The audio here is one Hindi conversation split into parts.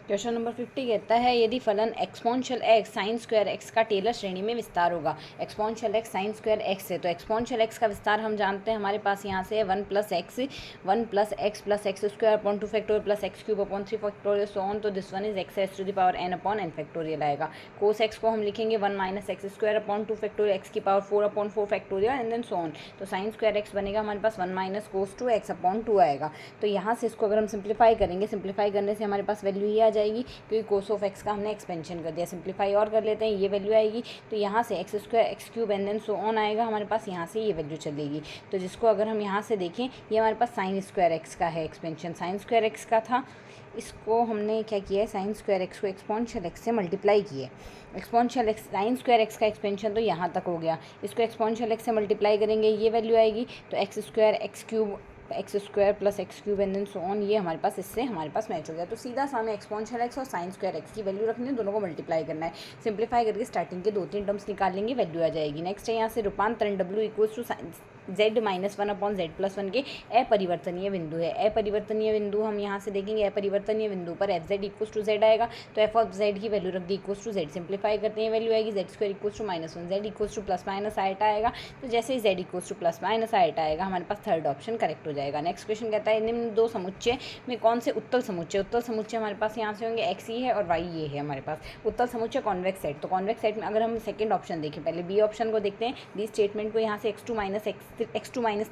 क्वेश्चन नंबर 50 कहता है यदि फलन exponential x sign square x का टेलर श्रेणी में विस्तार होगा। Exponential x sign square x है, तो एक्सपोनेंशियल एक्स का विस्तार हम जानते हैं हमारे पास यहाँ से है 1 + x square upon 2 factorial plus x cube upon 3 factorial so on. तो this one is x as to the power n upon n factorial आएगा। कोस एक्स को हम लिखेंगे 1 - x square upon 2 factorial x की power 4 upon 4 factorial and then so on. तो साइन स्क्वायर एक्स बनेगा हमारे पास 1 - cos 2x अपॉन 2 आएगा। तो यहाँ से इसको अगर हम सिंप्लीफाई करेंगे, सिंप्लीफाई करने से हमारे पास वैल्यू ही आ जाएगी, क्योंकि कोस ऑफ एक्स का हमने एक्सपेंशन कर दिया। सिंप्लीफाई और कर लेते हैं, ये वैल्यू आएगी। तो यहाँ से x square x cube and then so on आएगा हमारे पास, यहाँ से ये वैल्यू चलेगी। तो जिसको अगर हम यहाँ से देखें, ये हमारे पास साइन स्क्वायर एक्स का है एक्सपेंशन, साइन स्क्वायर एक्स का था। इसको हमने क्या किया है, साइन स्क्वायर एक्स को एक्सपोनेंशियल एक्स से मल्टीप्लाई किए। Exponential x sign square x का एक्सपेंशन तो यहाँ तक हो गया, इसको एक्सपोनेंशियल एक्स से मल्टीप्लाई करेंगे, ये वैल्यू आएगी। तो x square x cube x square plus x cube and then so on, ये हमारे पास इससे हमारे पास मैच हो गया। तो सीधा सा हमें एक्सपोनेंशियल एक्स और साइन स्क्वायर एक्स की वैल्यू रखनी है, दोनों को मल्टीप्लाई करना है। सिंप्लीफाई करके स्टार्टिंग के 2-3 टर्म्स निकाल लेंगे, वैल्यू आ जाएगी। नेक्स्ट है यहाँ से रूपांतरण w = z - 1 अपॉन z+1 के अपरिवर्तनीय बिंदु है। अपरिवर्तनीय बिंदु हम यहाँ से देखेंगे, अपरिवर्तनीय बिंदु पर f z equal to z आएगा। तो एफ ऑफ जेड की वैल्यू रख दी इक्वल टू जेड, सिंप्लीफाई करते हैं वैल्यू आएगी z² equal to -1, z equal to ± iota आएगा। तो जैसे ही z इक्वल टू ± आइटा आएगा हमारे पास थर्ड ऑप्शन करेक्ट हो जाएगा। नेक्स्ट क्वेश्चन कहता है निम्न दो समुच्चय में कौन से उत्तल समुच्चय, उत्तल समुच्चय हमारे पास यहाँ से होंगे x है और y ये है हमारे पास। उत्तल समुच्चय कॉन्वेक्स सेट, तो कॉन्वेक्स सेट में अगर हम सेकंड ऑप्शन देखें, पहले बी ऑप्शन को देखते हैं। दी स्टेटमेंट को यहाँ से x2 -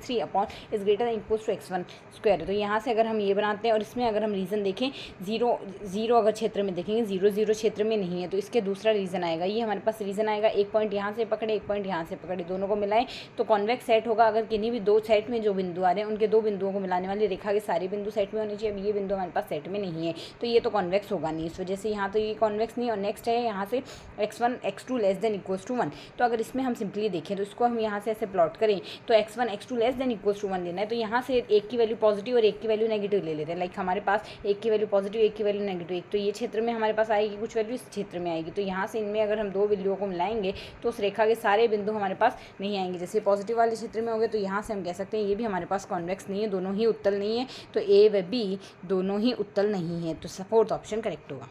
3 upon is greater than equal to x1 square. तो यहाँ से अगर हम ये बनाते हैं और इसमें अगर हम रीज़न देखें, 0 अगर क्षेत्र में देखेंगे, 0 क्षेत्र में नहीं है, तो इसके दूसरा रीज़न आएगा। ये हमारे पास रीज़न आएगा, एक पॉइंट यहाँ से पकड़े, एक पॉइंट यहाँ से पकड़े, दोनों को मिलाएं तो कॉन्वेक्स सेट होगा। अगर किन्हीं भी दो सेट में जो बिंदु आ रहे हैं उनके दो बिंदुओं को मिलाने वाली रेखा के सारे बिंदु सेट में होने चाहिए। अब ये बिंदु हमारे पास सेट में नहीं है, तो ये तो कॉन्वेक्स होगा नहीं, इस वजह से यहाँ तो ये कॉन्वेक्स नहीं। और नेक्स्ट है यहाँ से x1 x2 less than equals to 1। तो अगर इसमें हम सिंपली देखें तो इसको हम यहाँ से ऐसे प्लॉट करें तो x1 x2 less than equals to 1 लेना है। तो यहाँ से एक की वैल्यू पॉजिटिव और एक की वैल्यू नेगेटिव ले लेते हैं। लाइक हमारे पास एक की वैल्यू पॉजिटिव, एक की वैल्यू नेगेटिव, एक तो ये क्षेत्र में हमारे पास आएगी कुछ वैल्यू, इस क्षेत्र में आएगी। तो यहाँ से इनमें अगर हम दो बिंदुओं को मिलाएंगे तो उस रेखा के सारे बिंदु हमारे पास नहीं आएंगे। जैसे पॉजिटिव वाले क्षेत्र में हो गए, तो यहाँ से हम कह सकते हैं ये भी हमारे पास कॉन्वेक्स नहीं है, दोनों ही उत्तल नहीं है। तो ए व बी दोनों ही उत्तल नहीं है, तो फोर्थ ऑप्शन करेक्ट होगा।